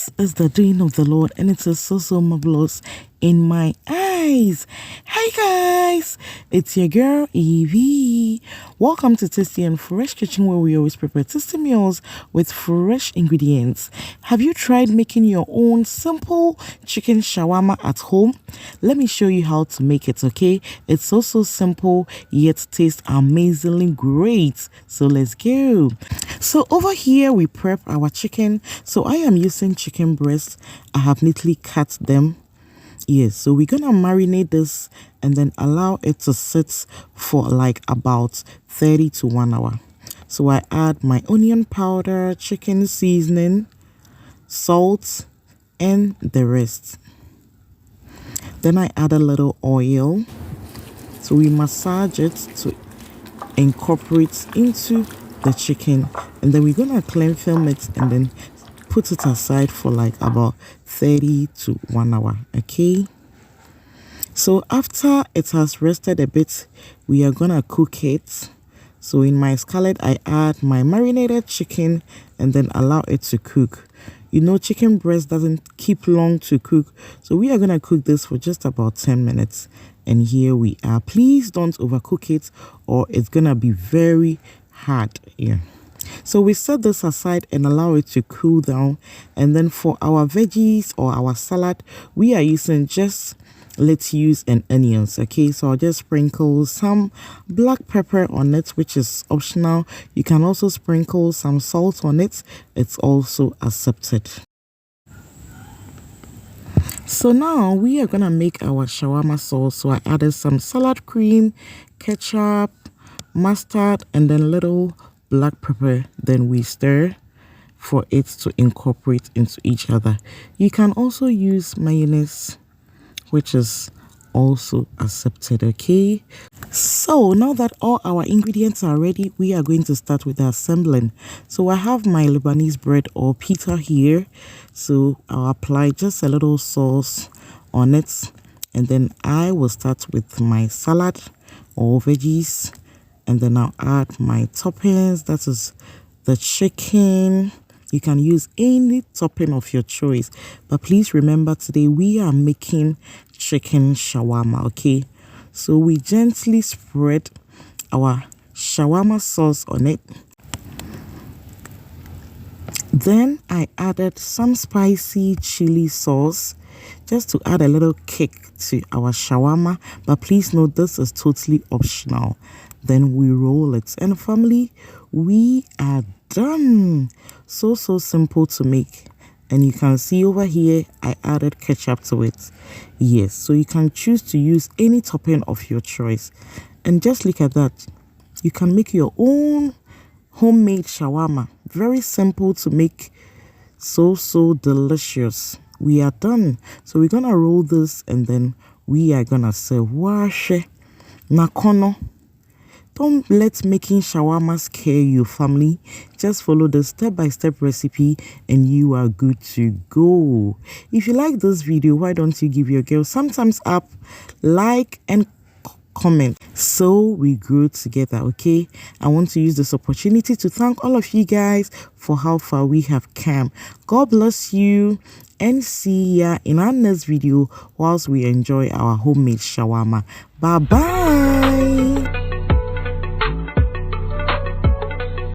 This is the doing of the Lord, and it is so marvelous in my eyes. Hi guys, it's your girl Eveeeee. Welcome to Tasty and Fresh Kitchen, where we always prepare tasty meals with fresh ingredients. Have you tried making your own simple chicken shawarma at home? Let me show you how to make it, okay? It's so simple yet tastes amazingly great. So let's go. So over here we prep our chicken. So I am using chicken breast. I have neatly cut them. Yes, so we're gonna marinate this and then allow it to sit for like about 30 to 1 hour. So I add my onion powder, chicken seasoning, salt, and the rest. Then I add a little oil. So we massage it to incorporate into the chicken, and then we're gonna cling film it and then put it aside for like about 30 to 1 hour. Okay, so after it has rested a bit, we are gonna cook it. So in my skillet I add my marinated chicken and then allow it to cook. You know, chicken breast doesn't keep long to cook, so we are gonna cook this for just about 10 minutes. And here we are. Please don't overcook it or it's gonna be very hard. Yeah, so we set this aside and allow it to cool down. And then for our veggies or our salad, we are using just lettuce and onions. Okay, so I'll just sprinkle some black pepper on it, which is optional. You can also sprinkle some salt on it. It's also accepted. So now we are gonna make our shawarma sauce. So I added some salad cream, ketchup, mustard, and then little black pepper. Then we stir for it to incorporate into each other. You can also use mayonnaise, which is also accepted. Okay, so now that all our ingredients are ready, we are going to start with the assembling. So I have my Lebanese bread or pita here, so I'll apply just a little sauce on it, and then I will start with my salad or veggies, and then I'll add my toppings. That is the chicken. You can use any topping of your choice, but please remember today we are making chicken shawarma. Okay, so we gently spread our shawarma sauce on it. Then I added some spicy chili sauce just to add a little kick to our shawarma, but please note this is totally optional. Then we roll it, and family, we are done. So simple to make. And you can see over here I added ketchup to it. Yes, so you can choose to use any topping of your choice. And just look at that, you can make your own homemade shawarma. Very simple to make, so delicious. We are done. So we're gonna roll this and then we are gonna serve. Wash nakono. Don't let making shawarma scare you, family. Just follow the step-by-step recipe and you are good to go. If you like this video, why don't you give your girl some thumbs up, like, and comment so we grow together. Okay, I want to use this opportunity to thank all of you guys for how far we have come. God bless you, and see ya in our next video whilst we enjoy our homemade shawarma. Bye bye.